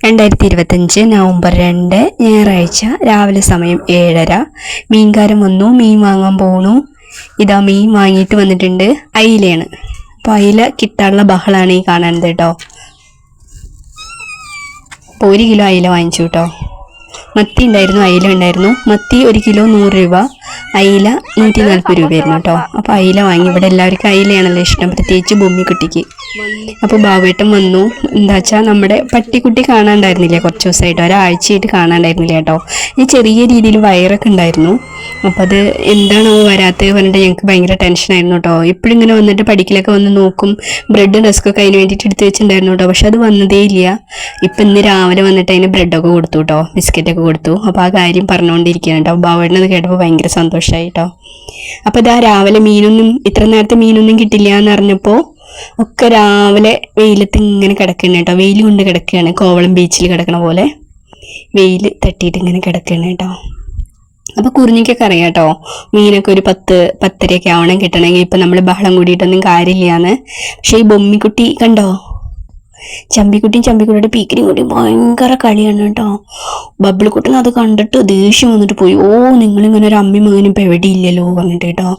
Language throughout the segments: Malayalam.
2025 നവംബർ 2 ഞായറാഴ്ച രാവിലെ സമയം 7:30. മീൻകാരൻ വന്നു, മീൻ വാങ്ങാൻ പോണു. ഇതാ മീൻ വാങ്ങിയിട്ട് വന്നിട്ടുണ്ട്. അയിലയാണ്. അപ്പോൾ അയില കിട്ടാനുള്ള ബഹളാണ് ഈ കാണുന്നത് കേട്ടോ. അപ്പോൾ 1 കിലോ അയില വാങ്ങിച്ചു കേട്ടോ. മത്തി ഉണ്ടായിരുന്നു, അയില ഉണ്ടായിരുന്നു. മത്തി 1 കിലോ 100 രൂപ, അയില 140 രൂപയായിരുന്നു കേട്ടോ. അപ്പോൾ അയില വാങ്ങി. ഇവിടെ എല്ലാവർക്കും അയിലയാണല്ലോ ഇഷ്ടം, പ്രത്യേകിച്ച് ഭൂമിക്കുട്ടിക്ക്. അപ്പോൾ ബാബേട്ടൻ വന്നു. എന്താ വെച്ചാൽ നമ്മുടെ പട്ടിക്കുട്ടി കാണാണ്ടായിരുന്നില്ലേ, കുറച്ച് ദിവസമായിട്ട്, ഒരാഴ്ചയായിട്ട് കാണാണ്ടായിരുന്നില്ല കേട്ടോ. ഈ ചെറിയ രീതിയിൽ വയറൊക്കെ ഉണ്ടായിരുന്നു. അപ്പോൾ അത് എന്താണോ വരാത്തത് പറഞ്ഞിട്ട് ഞങ്ങൾക്ക് ഭയങ്കര ടെൻഷനായിരുന്നു കേട്ടോ. എപ്പോഴും ഇങ്ങനെ വന്നിട്ട് പഠിക്കലൊക്കെ വന്ന് നോക്കും. ബ്രെഡ് ഡെസ്കൊക്കെ അതിന് വേണ്ടിയിട്ട് എടുത്ത് വെച്ചിട്ടുണ്ടായിരുന്നു കേട്ടോ. പക്ഷെ അത് വന്നതേ ഇല്ല. ഇപ്പം ഇന്ന് രാവിലെ വന്നിട്ട് അതിന് ബ്രെഡൊക്കെ കൊടുത്തു കേട്ടോ, ബിസ്ക്കറ്റൊക്കെ കൊടുത്തു. അപ്പോൾ ആ കാര്യം പറഞ്ഞുകൊണ്ടിരിക്കുകയാണ് കേട്ടോ. ബാബേട്ടൻ അത് കേട്ടപ്പോൾ ഭയങ്കര സന്തോഷമായി കേട്ടോ. അപ്പോൾ ഇതാ രാവിലെ മീനൊന്നും, ഇത്ര നേരത്തെ മീനൊന്നും കിട്ടില്ല എന്ന് അറിഞ്ഞപ്പോൾ ഒക്കെ രാവിലെ വെയിലത്ത് ഇങ്ങനെ കിടക്കുകയാണ് കേട്ടോ. വെയിൽ കൊണ്ട് കിടക്കുകയാണ്, കോവളം ബീച്ചിൽ കിടക്കണ പോലെ വെയിൽ തട്ടിയിട്ട് ഇങ്ങനെ കിടക്കുകയാണ് കേട്ടോ. അപ്പോൾ കുറിഞ്ഞിക്കൊക്കെ അറിയാം കേട്ടോ, മീനൊക്കെ ഒരു 10-10:30 ആവണം കിട്ടണമെങ്കിൽ. ഇപ്പം നമ്മൾ ബഹളം കൂടിയിട്ടൊന്നും കാര്യമില്ലാന്ന്. പക്ഷേ ഈ ബൊമ്മിക്കുട്ടി കണ്ടോ, ചമ്പിക്കുട്ടിയുടെ പീക്കിനും കൂടി ഭയങ്കര കളിയാണ് കേട്ടോ. ബബിളിക്കുട്ടൻ അത് കണ്ടിട്ട് ദേഷ്യം വന്നിട്ട് പോയി. ഓ, നിങ്ങളിങ്ങനെ ഒരു അമ്മയും മകനും ഇപ്പം എവിടെ ഇല്ലല്ലോ പറഞ്ഞിട്ട് കേട്ടോ.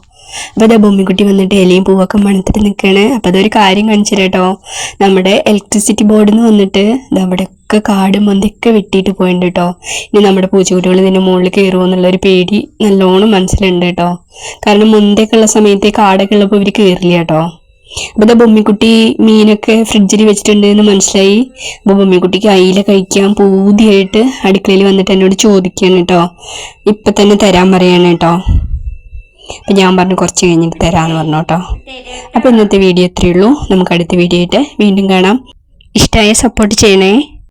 അപ്പോൾ അതാ ബൊമ്മിക്കുട്ടി വന്നിട്ട് ഇലയും പൂവൊക്കെ മണത്തിട്ട് നിൽക്കുകയാണ്. അപ്പോൾ അതൊരു കാര്യം കാണിച്ചു കേട്ടോ. നമ്മുടെ ഇലക്ട്രിസിറ്റി ബോർഡിൽ നിന്ന് വന്നിട്ട് അവിടെയൊക്കെ കാടും മന്തൊക്കെ വെട്ടിയിട്ട് പോയിട്ടുണ്ട് കേട്ടോ. ഇനി നമ്മുടെ പൂച്ചക്കുട്ടികൾ ഇതിൻ്റെ മുകളിൽ കയറുമോ എന്നുള്ളൊരു പേടി നല്ലോണം മനസ്സിലുണ്ട് കേട്ടോ. കാരണം മുന്തൊക്കെ ഉള്ള സമയത്ത് കാടൊക്കെ ഉള്ളപ്പോൾ ഇവർ കയറില്ല കേട്ടോ. അപ്പോൾ ഇതാ ബൊമ്മിക്കുട്ടി മീനൊക്കെ ഫ്രിഡ്ജിൽ വെച്ചിട്ടുണ്ട് എന്ന് മനസ്സിലായി. അപ്പോൾ ബൊമ്മിക്കുട്ടിക്ക് അയില കഴിക്കാൻ പൂതിയായിട്ട് അടുക്കളയിൽ വന്നിട്ട് എന്നോട് ചോദിക്കുകയാണ് കേട്ടോ. ഇപ്പം തന്നെ തരാൻ പറയാണ് കേട്ടോ. അപ്പം ഞാൻ പറഞ്ഞു കുറച്ച് കഴിഞ്ഞിട്ട് തരാമെന്ന് പറഞ്ഞു കേട്ടോ. അപ്പോൾ ഇന്നത്തെ വീഡിയോ ഇത്രയേ ഉള്ളൂ. നമുക്ക് അടുത്ത വീഡിയോ ആയിട്ട് വീണ്ടും കാണാം. ഇഷ്ടമായ സപ്പോർട്ട് ചെയ്യണേ.